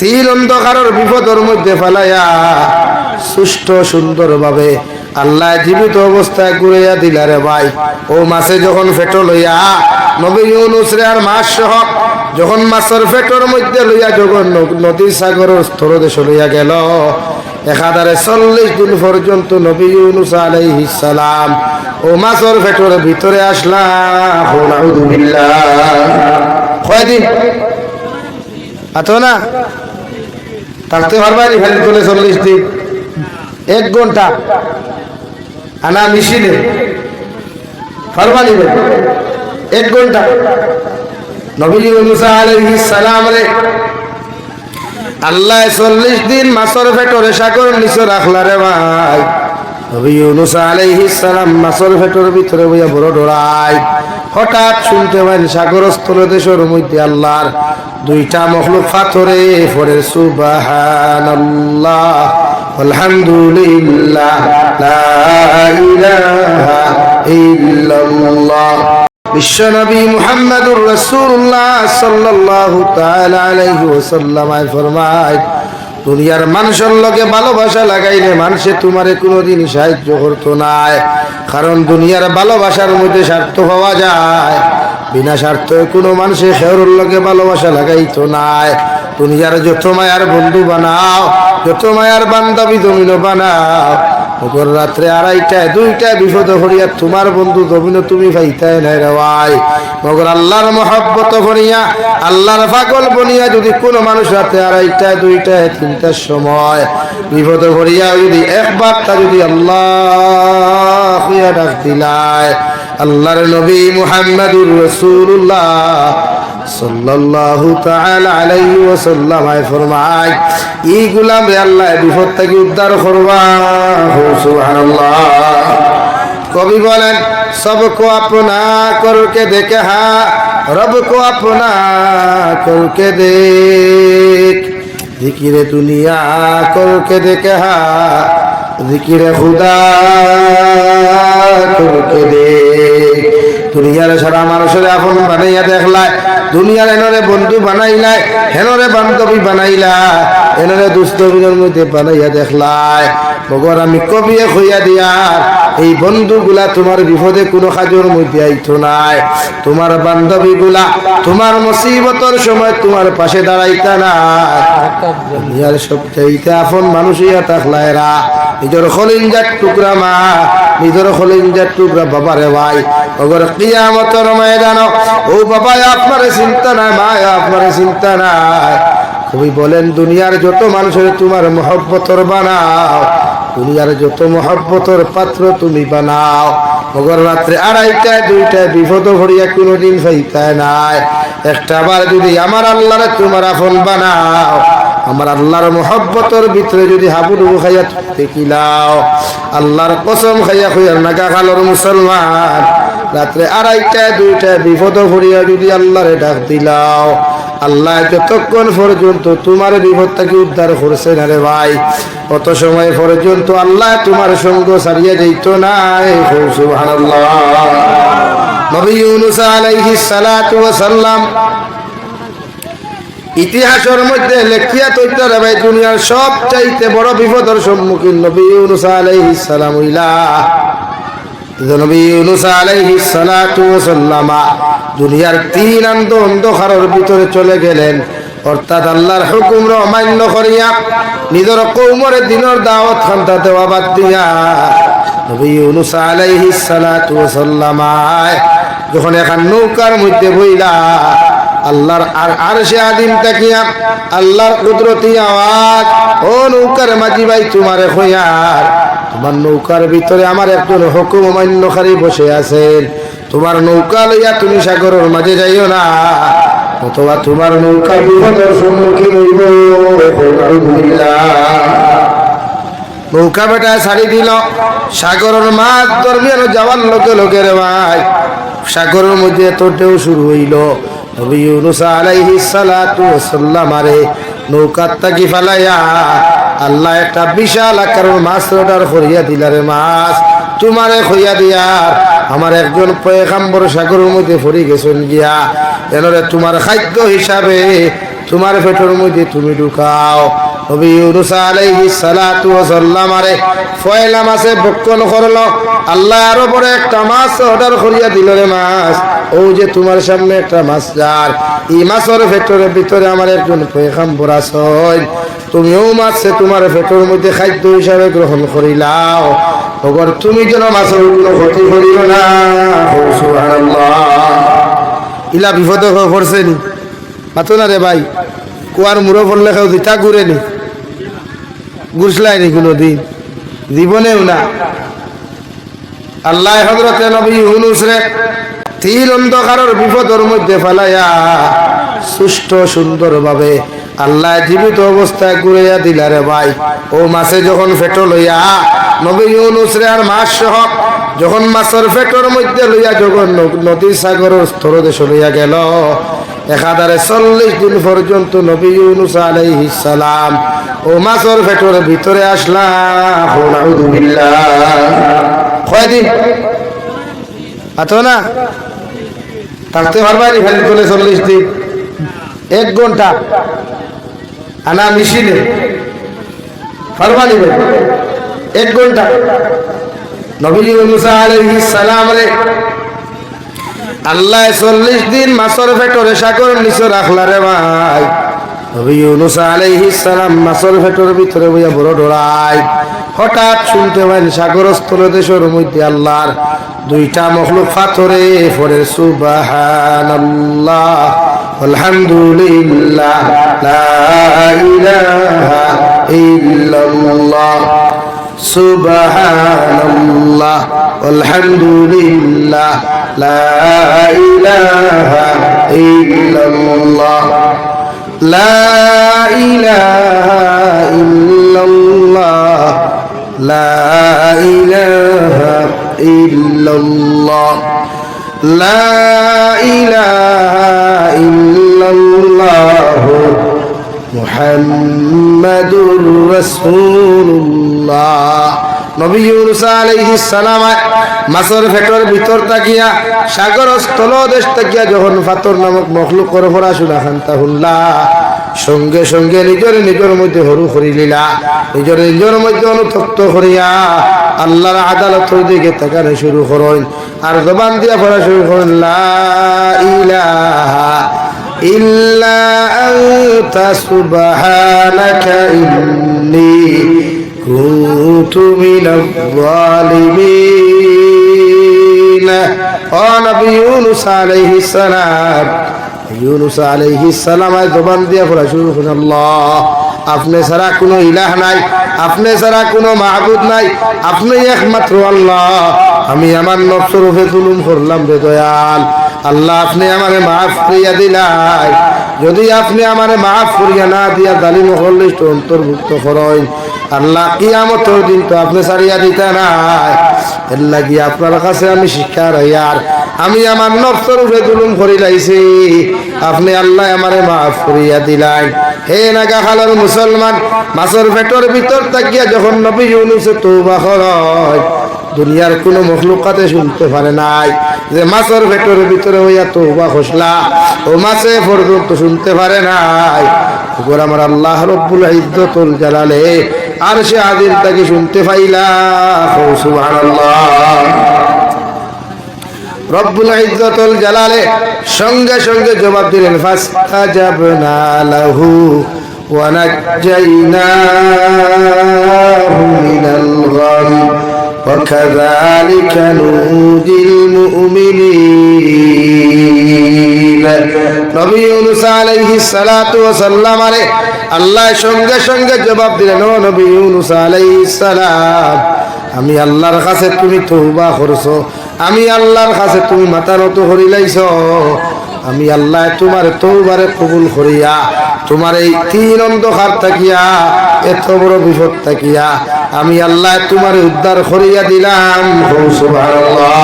তিন অন্ধকারের বিপদের মধ্যে ফেলাইয়া সুষ্ঠ সুন্দরভাবে আল্লাহ জীবিত অবস্থায় ঘুরাইয়া দিলারে ভাই। ও মাছে যখন ফেটো লইয়া নবী ইউনূস রে আর মাছ সহ যখন মাছের ফেটোর মধ্যে লইয়া যখন নদী সাগরের স্থলদেশে লইয়া গেল, একাধারে 40 দিন পর্যন্ত নবী ইউনূস আলাইহিস সালাম ও মাছের ফেটোর ভিতরে আসলাম। আউযুবিল্লাহ। কয়দিন আতো না থাকতে পারবানি খালি তোলে 40 দিন 1 ঘন্টা আনা মিশিলে পারবানি 1 ঘন্টা। নবী ইউনূস আলাইহিস সালাম রে আল্লাহ 40 দিন মাছের পেটরে সাগর নিচে রাখলা রে ভাই। নবী ইউনূস আলাইহিস সালাম মাছের পেটর ভিতরে বইয়া বড় ডরাই। হঠাৎ শুনতে পান সাগরস্থল দেশের মধ্যে আল্লাহর 2টা মখলুক পাথরে পড়ে সুবহানাল্লাহ আলহামদুলিল্লাহ লা ইলাহা ইল্লাল্লাহ। বিশ্বনবী মুহাম্মদুর রাসূলুল্লাহ সাল্লাল্লাহু তাআলা আলাইহি ওয়াসাল্লাম ফরমায়, দুনিয়ার মানুষের লগে ভালোবাসা লাগাইলে মানুষে তোমারে কোনোদিন সাহায্য করতো না, কারণ দুনিয়ার ভালোবাসার মধ্যে স্বার্থ পাওয়া যায়। বিনা স্বার্থে কোনো মানুষে খেউর লগে ভালোবাসা লাগাইতো না। দুনিয়ার যত মায়ার বন্ধু বানাও, যত মায়ার বান্ধবী জমিন বানাও, মগর রাত্রে 2:30 2টায় বিপদ হরিয়া তোমার বন্ধু জমিন তুমি পাইতাই নাই রে ভাই। মগর আল্লাহর মহব্বত করিয়া আল্লাহর পাগল বনিয়া যদি কোনো মানুষ রাতে 2:30 2টায় 3টার সময় বিপদ হরিয়া যদি একবার তা যদি আল্লাহ হইয়া ডাক দিলায়, আল্লাহর নবী মুহাম্মদুর রাসূলুল্লাহ সাল্লাল্লাহু তাআলা আলাইহি ওয়াসাল্লাম ফরমায়, এই গোলাম রে আল্লাহ বিপদ থেকে উদ্ধার করবা। সুবহানাল্লাহ। কবি বলেন, সবকো আপনা করকে দেখে হা রব কো আপনা করকে দেখ, জিকিরে দুনিয়া করকে দেখে হা জিকিরে খুদা করকে দেখ। দুনিয়ার সারা মানুষের আপন বানাইয়া দেখলাই, দুনিয়ার এনরে বন্ধু বানাইলাই, হেনরে বান্ধবী বানাইলা, এনরে দুস্তবিনের মধ্যে বানাইয়া দেখলাই। মগর আমি কবিয়ে হইয়া দিয়ার এই বন্ধুগুলা তোমার বিপদে কোনো কাজের মধ্যে আইতো নাই। তোমার বান্ধবী গুলা তোমার মুসিবতের সময় তোমার পাশে দাঁড়াইতা না। দুনিয়ার সবচাইতে আপন মানুষ হইয়া থাকলা এরা নিজের খলিঞ্জার টুকরা মা, নিজের খলিঞ্জার টুকরা বাবা রে ভাই। মগর কিয়ামতের ময়দান ও বাবা আপনার চিন্তা নাই, মা আপনার চিন্তা নাই। কবি বলেন, দুনিয়ার যত মানুষের তোমার মহব্বতর বানাও, দুনিয়ার যত মহব্বতর পাত্র তুমি বানাও, মগর রাত্রে 2:30 2টায় বিপদ ভরিয়া কোনোদিন পাইতায় নাই। একটা বার যদি আমার আল্লাহরে তোমার আপন বানাও, আমার আল্লাহর মহব্বতর ভিতরে যদি হাবুডুবু খাইয়া দেখিলাও, আল্লাহর কসম খাইয়া খুঁয়ার নাগা খালোর মুসলমান, রাত্রে 2:30 2টায় বিপদ ভরিয়া যদি আল্লাহরে ডাক দিলাও, আল্লাহ যতক্ষণ পর্যন্ত তোমার বিপদ থেকে উদ্ধার করছে না রে ভাই, অত সময় পর্যন্ত আল্লাহ তোমার সঙ্গ ছাড়িয়ে যাইতো না। সুবহানাল্লাহ। নবী ইউনূস আলাইহিস সালাতু ওয়াস সালাম ইতিহাসের মধ্যে লেখিয়া তৈরি রে ভাই, দুনিয়ার সবচাইতে বড় বিপদের সম্মুখীন নবী ইউনূস আলাইহিস সালাম হইলা। নবী ইউনূস আলাইহিস সালাতু ওয়াস সালাম দুনিয়ার 3 অন্ধকারের ভিতরে চলে গেলেন, অর্থাৎ আল্লাহর হুকুম অমান্য করিয়া নিজের কওমের দিনের দাওয়াত খান্তা দেওয়া বাদ দিয়া নবী ইউনূস আলাইহিস সালাতু ওয়াস সালাম যখন এখন নৌকার মধ্যে বইলা আল্লাহর আরশে আযীম তাকিয়া আল্লাহর কুদরতি আওয়াজ, ও নৌকার মাঝি ভাই তোমারে কইয়ার, তোমার নৌকার ভিতরে আমার একজন হুকুম অমান্যকারী বসে আছেন, তোমার নৌকা লইয়া তুমি সাগরের মাঝে যাইও না, অথবা তোমার নৌকা বিপদের সম্মুখীন হইব। নৌকা বেটা ছাড়ি দিল, সাগরের মাছ দরমিয়ান যাওয়ার লোকে লোকের ভাই সাগরের মধ্যে এত ঢেউ শুরু হইল। নবী ইউনূস আলাইহিস সালাতু ওয়াস সালাম আরে নৌকার তাকি ফালাইয়া আল্লাহ একটা বিশাল আকারের মাছ অর্ডার করিয়া দিলারে, মাছ তোমারে খইয়া দিয়া আমার একজন পয়গম্বর সাগরের মধ্যে পড়ে গেছেন গিয়া, এনরে তোমার খাদ্য হিসাবে তোমার পেটের মধ্যে তুমি ঢুকাও। নবী ইউনূস আলাইহিস সালাতু ওয়াস সালাম আরে ফয়লা মাছে ভক্ষণ করলো। আল্লাহ আরো পরে একটা মাছ অর্ডার করিয়া দিল, রে মাছ, ও যে তোমার সামনে একটা মাছ যার, এই মাছের পেটের ভিতরে আমার একজন পয়গম্বর আছেন, তুমিও মাছে তোমার পেটের মধ্যে খাদ্য হিসাবে গ্রহণ করিলাও। ওগর তুমি যেন মাছের কোনো ক্ষতি করিও না। সুবহানাল্লাহ। ইলা বিপদে পড়ছে নি মাতো না রে ভাই, কুয়ার মুড়ো পড়লে কেউ দিতা ঘুরে নি, ঘুরসলাই নি কোনো দিন জীবনেও না। আল্লাহ হযরতে নবী ইউনূস রে তিল অন্ধকারের বিপদের মধ্যে ফেলাইয়া সুষ্ঠ সুন্দর ভাবে আল্লাহ জীবিত অবস্থায় ঘুরাইয়া দিলা রে ভাই। ও মাছে যখন ফেটো লইয়া নবী ইউনূস রে আর মাছ সহ যখন মাছের ফেটোর মধ্যে লইয়া যখন নদী সাগরের স্থলদেশে লইয়া গেল, একাধারে 40 দিন পর্যন্ত নবী ইউনূস আলাইহিস সালাম ও মাছের ফেটোর ভিতরে আসলাম। আউযুবিল্লাহ। কয়দিন আতো না থাকতে পারবা নি খালি চলে 40 দিন? 1 ঘন্টা আনা মিশিলে পারবা নি ভাই? 1 ঘন্টা নবী ইউনূস আলাইহিস সালাম রে আল্লাহ 40 দিন মাছের পেটরে সাগরের নিচে রাখলা রে ভাই। নবী ইউনূস আলাইহিস সালাম মাছের পেটের ভিতরে বইয়া বড় ডরাই। হঠাৎ শুনতে পাইন সাগরের স্থলদেশের মধ্যে আল্লাহর 2টা মখলুক পাথরে পড়ে সুবহানাল্লাহ আলহামদুলিল্লাহ লা ইলাহা ইল্লাল্লাহ সুবহানাল্লাহ আলহামদুলিল্লাহ লা ইলাহা ইল্লাল্লাহ লা ইলাহা ইল্লাল্লাহ লা ইলাহা ইল্লাল্লাহ লা ইলাহা ইল্লাল্লাহ মুহাম্মাদুর রাসূলুল্লাহ। নবী ইউনূস আলাইহিস সালাম মাছের পেটের ভিতর তাকিয়া সাগর স্থলদেশ তাকিয়া যখন পাথর নামক মখলুকের পড়াশোনা খান্তা হুল্লা, সঙ্গে সঙ্গে নিজের মধ্যে হরু করিলিলা, নিজের মধ্যে অনুতপ্ত করিয়া আল্লাহর আদালতের দিকে তাকানো শুরু করেন আর জবান দিয়া পড়া শুরু করেন লা ইলাহা ইল্লা আনতা সুবহানাকা ইন্নী কুনতু মিনাজ জালিমিন। ও নবী ইউনূস আলাইহিস সালাম, ইউনূস আলাইহিস সালাম জবান দিয়া পড়া শুরু করেন আল্লাহ আপনি ছাড়া কোনো ইলাহ নাই, আপনি ছাড়া কোনো মাহবুদ নাই, আপনি একমাত্র আল্লাহ। আমি আমার নফসের উপরে জুলুম করলাম রে দয়াল, আল্লাহ আপনি আমারে মাফ করিয়া দিলাই। যদি আপনি আমারে মাফ করিয়া না দিয়া জালিম লিস্ট অন্তর্ভুক্ত করেন, আল্লাহ কিয়ামতের দিন তো আপনি ছাড়িয়া দিতে নাই। এর লাগি আপনার কাছে আমি শিক্ষা রইয়ার, আমি আমার নফসের উপরে জুলুম করি লাইছি, আপনি আল্লাহ আমারে মাফ করিয়া দিলাই। হে নাগা খালার মুসলমান, মাছের পেটের ভিতর তাকিয়া যখন নবী ইউনূস তওবা করে, দুনিয়ার কোন মখলুকাতে শুনতে পারে নাই যে মাছের পেটের ভিতরে হইয়া তওবা খসলা, ও মাছে পর্যন্ত শুনতে পারে নাই। ওপর আমার আল্লাহ রব্বুল ইজ্জতুল জালালে আরশে আজিম তাকে শুনতে পাইলা। সুবহানাল্লাহ। রব্বুল ইজ্জতুল জালালে সঙ্গে সঙ্গে জবাব দিলেন ফাস্তাজাবনা লাহু ওয়া নাজ্জাইনাহু মিনাল গাম ওয়া কাযালিকা নুজিল মুমিনিন। নবী ইউনূস আলাইহিস সালাতু ওয়া সাল্লাম আল্লাহ সঙ্গে সঙ্গে জবাব দিলেন, ও নবী ইউনূস আলাইহিস সালাম, আমি আল্লাহর কাছে তুমি তওবা করছো, আমি আল্লাহর কাছে তুমি মাথা নত করিলাইছ, আমি আল্লাহ তোমার তওবারে কবুল করিয়া তোমার এই 3 অন্ধকার থাকিয়া এত বড় বিপদ থাকিয়া আমি আল্লাহ তোমার উদ্ধার করিয়া দিলাম। সুবহানাল্লাহ।